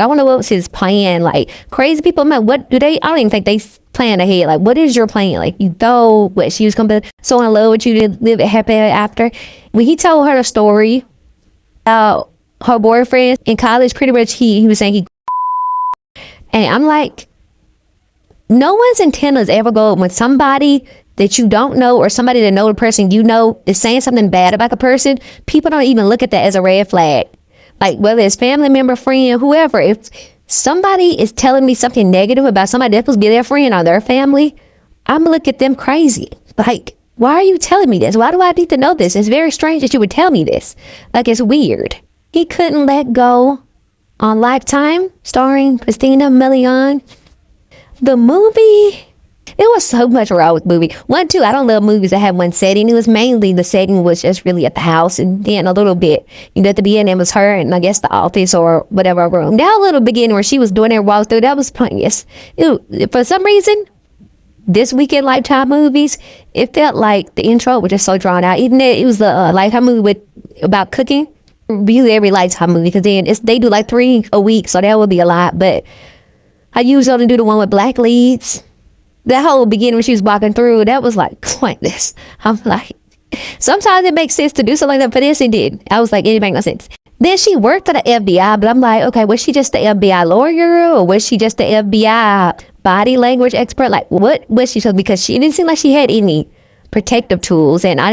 I want to know what's his plan. Like, crazy people, man, what do they, I don't even think they plan ahead. Like, what is your plan? Like, you thought what she was gonna be so in love with you to live a happy after. When he told her the story about her boyfriend in college, pretty much he was saying and I'm like, no one's antennas ever go when somebody that you don't know or somebody that know the person you know is saying something bad about the person. People don't even look at that as a red flag. Like, whether it's family member, friend, whoever, if somebody is telling me something negative about somebody that's supposed to be their friend or their family, I'm gonna look at them crazy. Like, why are you telling me this? Why do I need to know this? It's very strange that you would tell me this. Like, it's weird. He couldn't let go on Lifetime, starring CHRISTINA, Milian. The movie, it was so much wrong with the movie. One, two, I don't love movies that have one setting. It was mainly the setting was just really at the house, and then a little bit, you know, at the beginning it was her and I guess the office or whatever room. That little beginning where she was doing her walkthrough, that was pointless. For some reason, this weekend Lifetime movies, it felt like the intro was just so drawn out. Even though it was the Lifetime movie about cooking, review every Lifetime movie because then they do like 3 a week, so that would be a lot. But I usually only do the one with black leads. That whole beginning when she was walking through, that was like pointless. I'm like, sometimes it makes sense to do something like that. For this, it did. I was like, it didn't make no sense. Then she worked at the FBI, but I'm like, okay, was she just the FBI lawyer or was she just the FBI body language expert? Like, what was she? Because she didn't seem like she had any protective tools, and I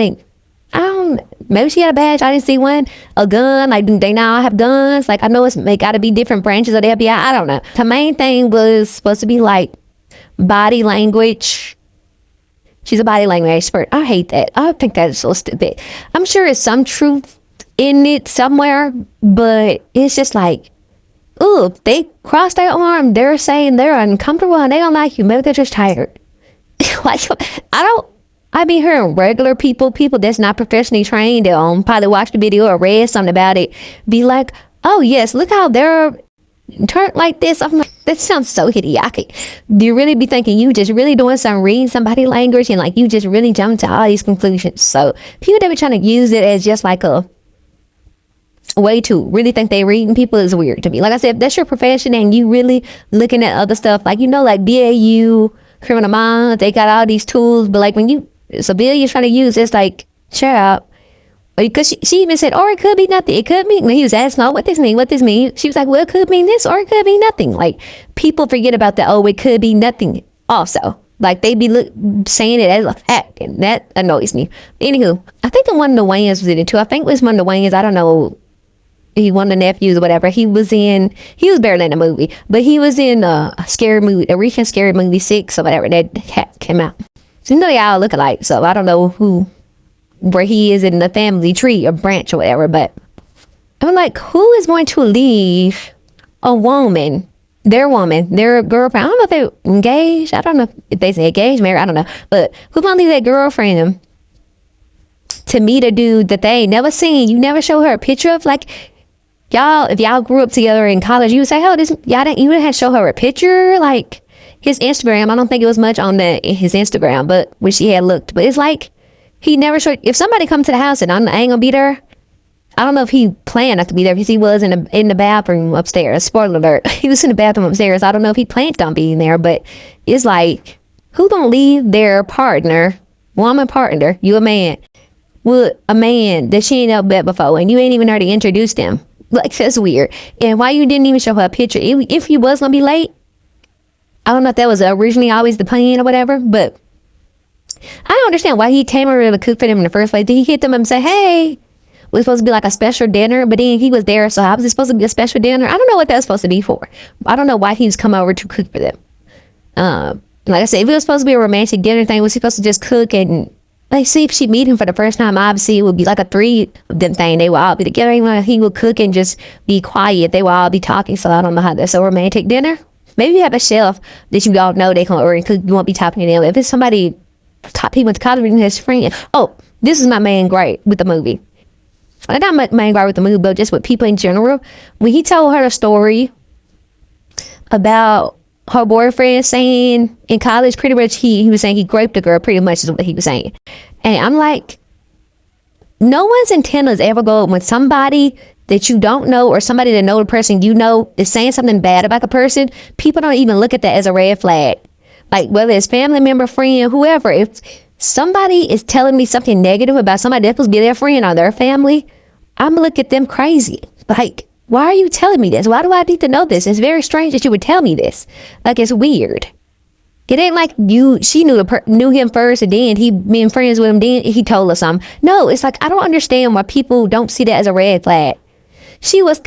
don't, maybe she had a badge. I didn't see one. A gun. Like, do they now have guns? Like, I know it got to be different branches of the FBI. I don't know. The main thing was supposed to be like body language. She's a body language expert. I hate that. I think that is so stupid. I'm sure it's some truth in it somewhere, but it's just like, ooh, they cross their arm, they're saying they're uncomfortable and they don't like you. Maybe they're just tired. Like, I be hearing regular people that's not professionally trained, they'll probably watch the video or read something about it, be like, oh yes, look how they're turned like this. I'm like, that sounds so hideous. Do you really be thinking you just really doing some reading somebody language and like you just really jump to all these conclusions? So people that be trying to use it as just like a way to really think they reading people is weird to me. Like I said, if that's your profession and you really looking at other stuff, like, you know, like BAU, criminal minds, they got all these tools, but like when you, so Bill you're trying to use, it's like, shut up. Because she even said, or it could be nothing. It could mean, when he was asking, oh, what this mean? She was like, well, it could mean this, or it could mean nothing. Like, people forget about that, oh, it could be nothing also. Like, they be saying it as a fact, and that annoys me. Anywho, I think one of the Wayans was in it too. I think it was one of the Wayans, I don't know, he one of the nephews or whatever. He was barely in the movie, but he was in a scary movie, a recent Scary Movie 6 or whatever that came out. So, you know, they all look alike, so I don't know where he is in the family tree or branch or whatever, but I'm like, who is going to leave a woman, their girlfriend? I don't know if they're engaged. I don't know if they say engaged, married. I don't know, but who's gonna leave that girlfriend to meet a dude that they ain't never seen? You never show her a picture of, like, y'all. If y'all grew up together in college, you would say, "Oh, this y'all didn't." You would have to show her a picture, like his Instagram. I don't think it was much on his Instagram, but when she had looked, but it's like, he never showed. If somebody come to the house and I ain't gonna be there, I don't know if he planned not to be there because he was in the bathroom upstairs. Spoiler alert, he was in the bathroom upstairs. I don't know if he planned on being there, but it's like, who gonna leave their woman partner, you a man, with a man that she ain't never met before and you ain't even already introduced them? Like, that's weird. And why you didn't even show her a picture? If he was gonna be late, I don't know if that was originally always the plan or whatever, but I don't understand why he came over to cook for them in the first place. Did he hit them and say, hey, it was supposed to be like a special dinner, but then he was there, so how was it supposed to be a special dinner? I don't know what that was supposed to be for. I don't know why he was coming over to cook for them. Like I said, if it was supposed to be a romantic dinner thing, was he supposed to just cook and, like, see if she meet him for the first time? Obviously, it would be like a 3 of them thing. They would all be together. Even he would cook and just be quiet. They would all be talking, so I don't know how that's a romantic dinner. Maybe you have a chef that you all know they come over and cook. You won't be talking to them. If it's somebody top he went to college with his friend. Oh, this is my main gripe with the movie. Not my main gripe with the movie, but just with people in general. When he told her the story about her boyfriend saying in college, pretty much he was saying he raped a girl, pretty much is what he was saying. And I'm like, no one's antennas ever go up when somebody that you don't know, or somebody that know the person you know is saying something bad about the person, people don't even look at that as a red flag. Like, whether it's family member, friend, whoever, if somebody is telling me something negative about somebody that's supposed to be their friend or their family, I'm gonna look at them crazy. Like, why are you telling me this? Why do I need to know this? It's very strange that you would tell me this. Like, it's weird. It ain't like she knew him first, and then he been friends with him, then he told us something. No, it's like, I don't understand why people don't see that as a red flag. She was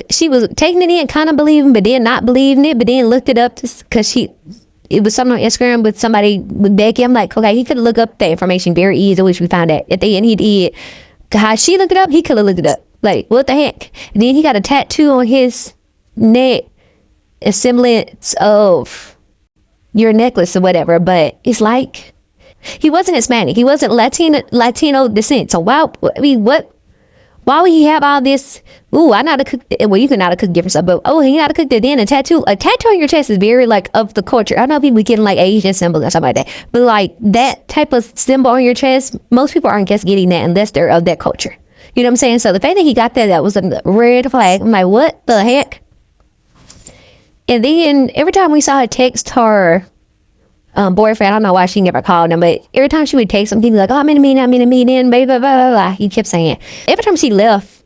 taking it in, kind of believing, but then not believing it, but then looked it up because it was something on Instagram with somebody with Becky. I'm like, okay, he could look up the information very easy, which we found out at the end he did. How she looked it up, he could have looked it up. Like, what the heck? And then he got a tattoo on his neck, a semblance of your necklace or whatever, but it's like, he wasn't Hispanic, he wasn't Latino descent. So why would he have all this? Ooh, I know how to cook. Well, you can know how to cook different stuff, but he know how to cook that. Then a tattoo on your chest is very like of the culture. I know people getting like Asian symbols or something like that, but like that type of symbol on your chest, most people aren't just getting that unless they're of that culture. You know what I'm saying? So the fact that he got that was a red flag. I'm like, what the heck? And then every time we saw her text her boyfriend, I don't know why she never called him, but every time she would text him, he'd be like, oh, I'm in a meeting, blah, blah, blah, blah, blah. He kept saying, every time she left,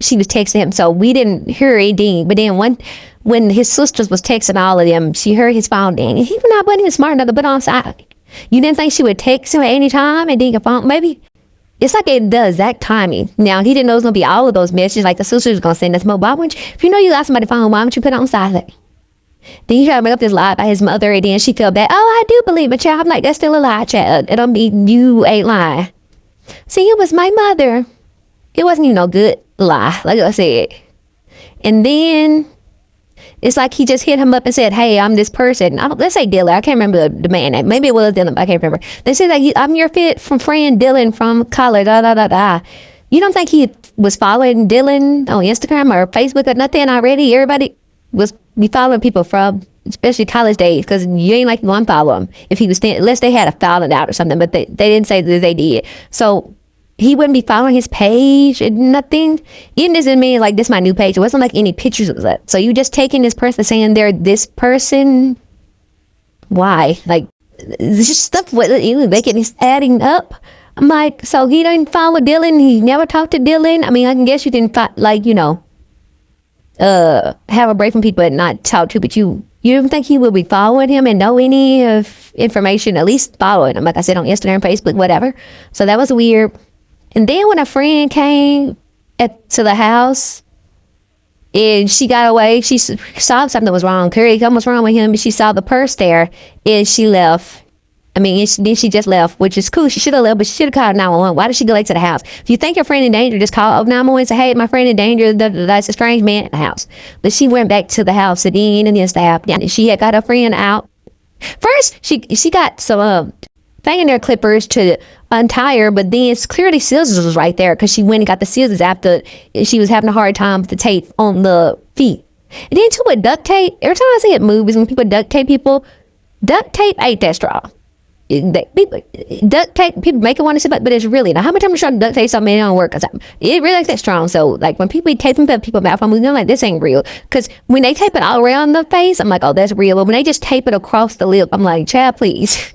she was texting him, so we didn't hear anything. But then when his sisters was texting all of them, she heard his phone ding, and he wasn't even smart enough to put on silent. You didn't think she would text him at any time and ding a phone? Maybe. It's like it does exact timing. Now, he didn't know it was going to be all of those messages, like the sisters was going to send us more. Why wouldn't you, if you know you got somebody's phone, why don't you put it on silent? Then he tried to make up this lie about his mother, and then she felt bad. Oh, I do believe it, child. I'm like, that's still a lie, child. It don't mean you ain't lying. See, it was my mother. It wasn't even no good lie, like I said. And then it's like he just hit him up and said, hey, I'm this person. Let's say Dylan. I can't remember the man name. Maybe it was Dylan, but I can't remember. They said, like, I'm your friend Dylan from college, da, da, da, da. You don't think he was following Dylan on Instagram or Facebook or nothing already? Everybody was be following people from, especially college days, because you ain't like you want to follow him if he was unless they had a falling out or something, but they didn't say that they did. So he wouldn't be following his page and nothing. Even this didn't mean like this my new page. It wasn't like any pictures of that. So you just taking this person saying they're this person. Why? Like, it's just stuff making it's adding up. I'm like, so he didn't follow Dylan. He never talked to Dylan. I mean, I can guess you didn't have a break from people and not talk to, but you don't think he will be following him and know any of information, at least following him, like I said, on Instagram, Facebook, whatever. So that was weird. And then when a friend came to the house and she got away, she saw something was wrong. Something was wrong with him, and she saw the purse there, and she left. I mean, then she just left, which is cool. She should have left, but she should have called 911. Why did she go back to the house? If you think your friend in danger, just call 911 and say, hey, my friend in danger. That's a strange man in the house. But she went back to the house again and then stabbed. Yeah, she had got her friend out. First, she got some fingernail clippers to untie her, but then clearly scissors was right there because she went and got the scissors after she was having a hard time with the tape on the feet. And then too with duct tape, every time I see it movies when people duct tape people, duct tape ain't that strong. Duct tape, people make it want to sit back, but it's really not. How many times you try to duct tape something and it don't work? Cause it really ain't that strong. So like when people be taping people mouth, I'm like, this ain't real. Cause when they tape it all around the face, I'm like, oh, that's real. But when they just tape it across the lip, I'm like, child, please.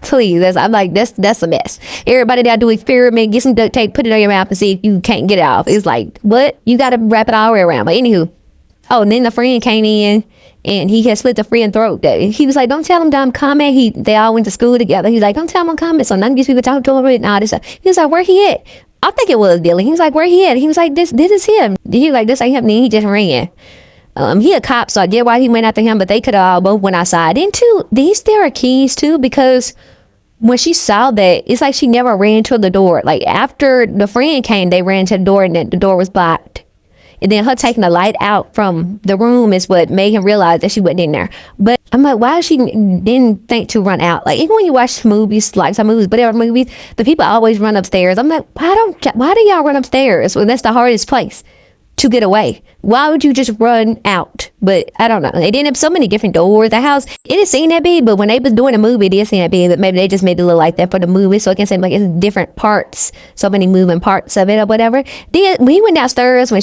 Please, I'm like, that's a mess. Everybody that do experiment, get some duct tape, put it on your mouth and see if you can't get it off. It's like, what? You got to wrap it all the way around. But anywho, and then the friend came in and he had slit the friend's throat. He was like, don't tell him that I'm coming. They all went to school together. He was like, don't tell him I'm coming. So none of these people talk to him and all this stuff. He was like, where he at? I think it was Dylan. He was like, where he at? He was like, this is him. He was like, this ain't him. Then he just ran. He a cop, so I get why he went after him, but they could have all both went outside. And too, these there are keys too, because when she saw that, it's like she never ran to the door. Like after the friend came, they ran to the door and the door was blocked. And then her taking the light out from the room is what made him realize that she wasn't in there. But I'm like, why she didn't think to run out? Like even when you watch movies, like some movies, whatever movies, the people always run upstairs. I'm like, why do y'all run upstairs? Well, that's the hardest place. to get away. Why would you just run out? But I don't know. They didn't have so many different doors. The house, it didn't seem that big, but when they was doing a movie, it did seem that big. But maybe they just made it look like that for the movie, so it can seem like it's different parts, so many moving parts of it or whatever. Then when he went downstairs, when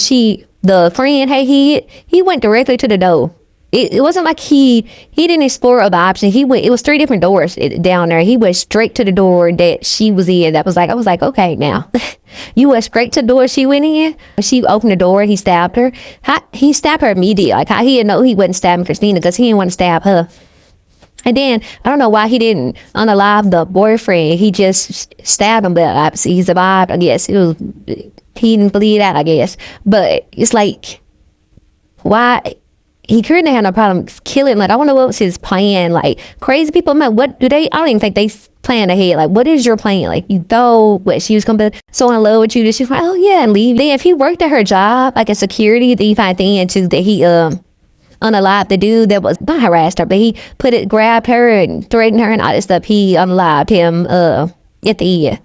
the friend had hid, he went directly to the door. It wasn't like he didn't explore other options. It was 3 different doors down there. He went straight to the door that she was in. I was like, okay, now you went straight to the door she went in. When she opened the door, he stabbed her. He stabbed her immediately. Like how he didn't know he wasn't stabbing Christina because he didn't want to stab her. And then I don't know why he didn't unalive the boyfriend. He just stabbed him, but obviously he survived. I guess he didn't bleed out. I guess, but it's like why. He couldn't have no problem killing. Like, I wonder what was his plan. Like, crazy people, man, what do they, I don't even think they plan ahead. Like, what is your plan? Like, you thought what she was going to be so in love with you that she's like, oh yeah, and leave. Then if he worked at her job, like a security, then you find the end too that he unalived the dude that was not harassed her, but he grabbed her and threatened her and all this stuff. He unalived him at the end.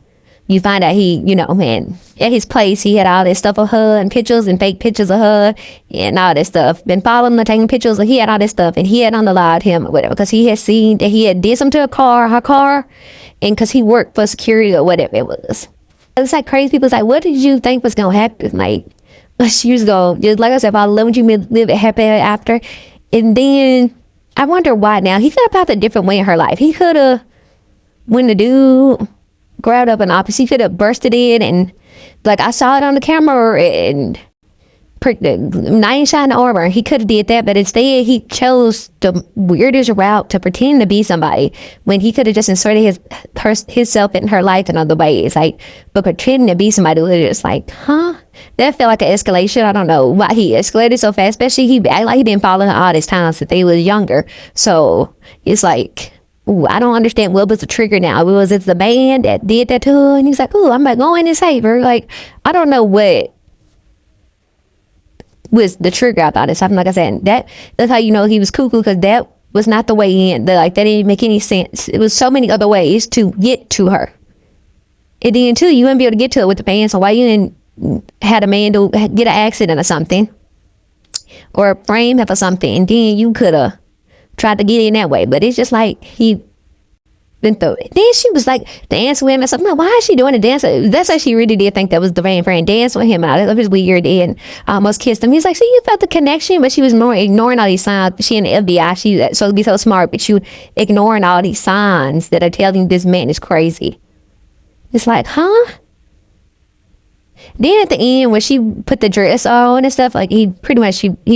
You find out he, man, at his place, he had all this stuff of her and pictures and fake pictures of her and all this stuff. Been following her, taking pictures. He had all this stuff, and he had unalived him or whatever because he had seen that he had did something to her car, and because he worked for security or whatever it was. It's like crazy people. It's like, what did you think was going to happen? Like, she was going, just like I said, if I love you, live it happy after. And then I wonder why now. He could have popped a different way in her life. He could have, when the dude grabbed up an office, he could have bursted in and like I saw it on the camera and pricked the knight in shining armor. He could have did that, but instead he chose the weirdest route to pretend to be somebody when he could have just inserted himself in her life in other ways. Like, but pretending to be somebody was just like, huh? That felt like an escalation. I don't know why he escalated so fast, especially he acted like he didn't follow her all this time since they was younger. So it's like, ooh, I don't understand what was the trigger now. Was it the man that did that to her? And he's like, oh, I'm like going in his favor. Like, I don't know what was the trigger about this. Like I said, that's how you know he was cuckoo, because that was not the way in. That didn't make any sense. It was so many other ways to get to her. And then too, you wouldn't be able to get to her with the man. So why you didn't had a man to get an accident or something, or frame him for something, and then you could have tried to get in that way. But it's just like he been through it. Then she was like dancing with him and something. No, why is she doing a dance? That's why she really did think that was the friend dancing with him out. It was weird, and almost kissed him. He's like, so you felt the connection, but she was more ignoring all these signs. She in the FBI, she supposed to be so smart, but she ignoring all these signs that are telling this man is crazy. It's like, huh? Then at the end, when she put the dress on and stuff, like he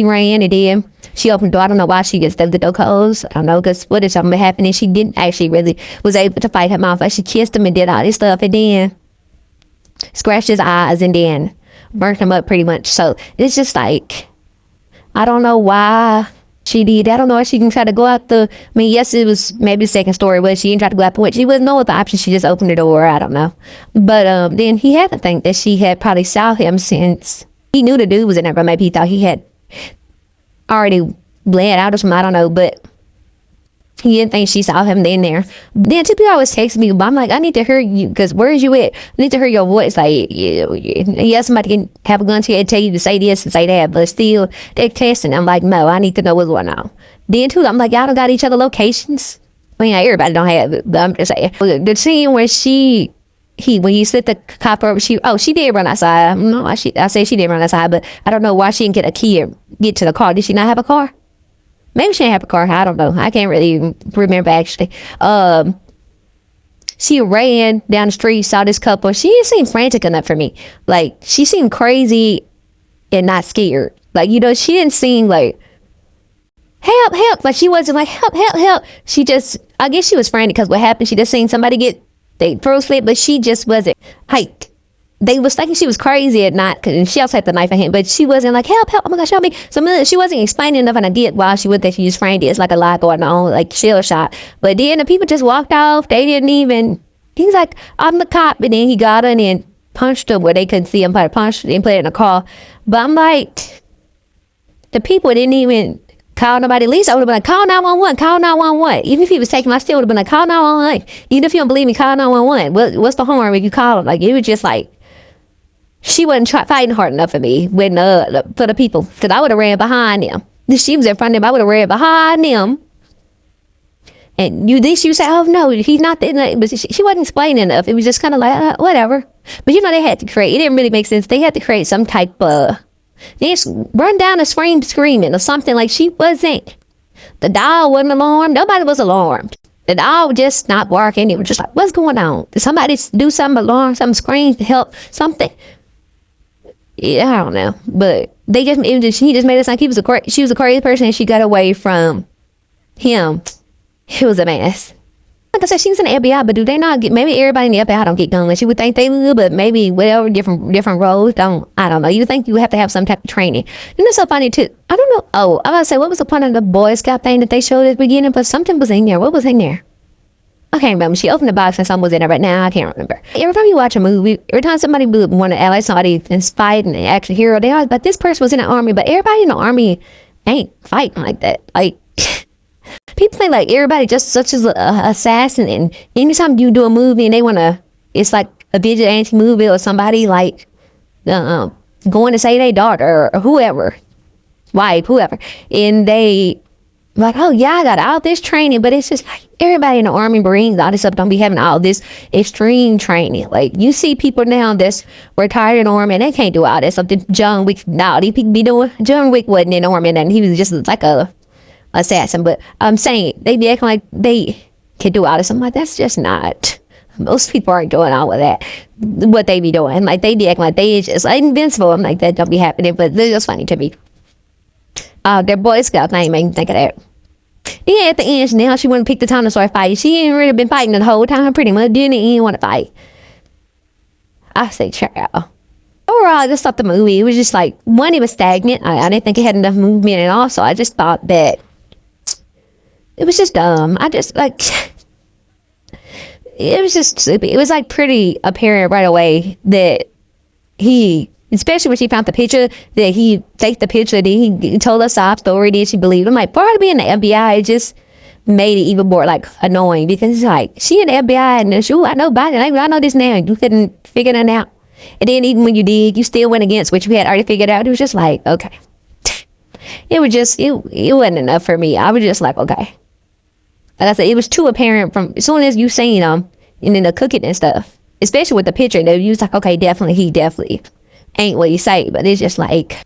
ran and then she opened the door. I don't know why she gets the door closed. I don't know, because what is something happening? She didn't actually really was able to fight him off. Like, she kissed him and did all this stuff, and then scratched his eyes and then burnt him up pretty much. So it's just like, I don't know why she did. I don't know if she can try to go out yes, it was maybe the second story, but she didn't try to go out the window. She wouldn't know what the option. She just opened the door. I don't know. But then he had to think that she had probably saw him since he knew the dude was in there, but maybe he thought he had already bled out or something. I don't know, but he didn't think she saw him in there. Then two people always text me, but I'm like, I need to hear you, because where is you at? I need to hear your voice. Like, yeah, somebody can have a gun to you and tell you to say this and say that, but still they're testing. I'm like, no, I need to know what's going on. Then too, I'm like, y'all don't got each other locations. I mean, everybody don't have it, but I'm just saying. The scene where when you slit the cop over, she did run outside. No, I say she did run outside, but I don't know why she didn't get a key or get to the car. Did she not have a car? Maybe she didn't have a car. I don't know. I can't really remember actually. She ran down the street, saw this couple. She didn't seem frantic enough for me. Like, she seemed crazy and not scared. Like, she didn't seem like, help, help. Like, she wasn't like, help, help, help. She just, I guess she was frantic because what happened, she just seen somebody get their throat slit, but she just wasn't hyped. They was thinking she was crazy at night, because she also had the knife in hand, but she wasn't like, help, help, oh my gosh, help me. So she wasn't explaining enough, and I get why she would that she just framed it. It's like a lot going on, like shell shot. But then the people just walked off. They didn't even, he's like, I'm the cop, and then he got her and then punched her where they couldn't see him, punched and put it in a car. But I'm like, the people didn't even call nobody. At least I would have been like, call 911, call 911. Even if he was taking my, I still would have been like, call 911. Even if you don't believe me, call 911. What's the harm if you call him? Like, it was just like, she wasn't fighting hard enough for me when for the people, because I would have ran behind them. If she was in front of them, I would have ran behind them. And you say, oh no, he's not the, but she wasn't explaining enough. It was just kind of like, whatever. But they had to create, it didn't really make sense. They had to create some type of, they just run down the screaming or something. Like, she wasn't, the doll wasn't alarmed. Nobody was alarmed. The doll just not barking. It was just like, what's going on? Did somebody do something, alarm, something, scream, help, something? Yeah, I don't know. But he just made it sound like she was a crazy person and she got away from him. It was a mess. Like I said, she's in the FBI, but do they not get, maybe everybody in the FBI don't get guns. You would think they would, but maybe whatever different roles don't. I don't know. You think you have to have some type of training. And it's so funny too. I don't know. Oh, I was gonna say, what was the point of the Boy Scout thing that they showed at the beginning? But something was in there. What was in there? I can't remember. She opened the box and something was in there, but now I can't remember. Every time you watch a movie, every time somebody would want to ally somebody is fighting an action hero, they are. But this person was in the army, but everybody in the army ain't fighting like that. Like, people think like everybody just such as an assassin, and anytime you do a movie and they want to, it's like a vigilante movie or somebody like going to say their daughter or whoever, wife, whoever, and they like, oh yeah, I got all this training, but it's just like everybody in the Army, Marines, all this stuff don't be having all this extreme training. Like, you see people now that's retired in the Army and they can't do all this stuff. John Wick, no, these people be doing. John Wick wasn't in the Army and he was just like a assassin, but I'm saying they be acting like they can do all this. I'm like, that's just not. Most people aren't doing all of that. What they be doing, like they be acting like they just like invincible. I'm like, that don't be happening, but they're just funny to me. Their Boy Scout thing made me think of that. Yeah, at the end, now she wouldn't pick the time to start fighting. She ain't really been fighting the whole time, pretty much. Didn't even want to fight. I say, child. Overall, I just thought the movie, it was just like, one, it was stagnant. I didn't think it had enough movement, and also I just thought that it was just dumb. I just like, it was just stupid. It was like pretty apparent right away that he, especially when she found the picture, that he faked the picture, that he told us our story, then she believed him. Like, part of being the FBI, it just made it even more like annoying, because it's like, she in the FBI and she, I know Biden, I know this now, you couldn't figure that out. And then even when you did, you still went against what you had already figured out. It was just like, okay. It was just, it wasn't enough for me. I was just like, okay. Like I said, it was too apparent from as soon as you seen them and then the cooking and stuff, especially with the picture, you was like, okay, definitely, he definitely ain't what you say, but it's just like,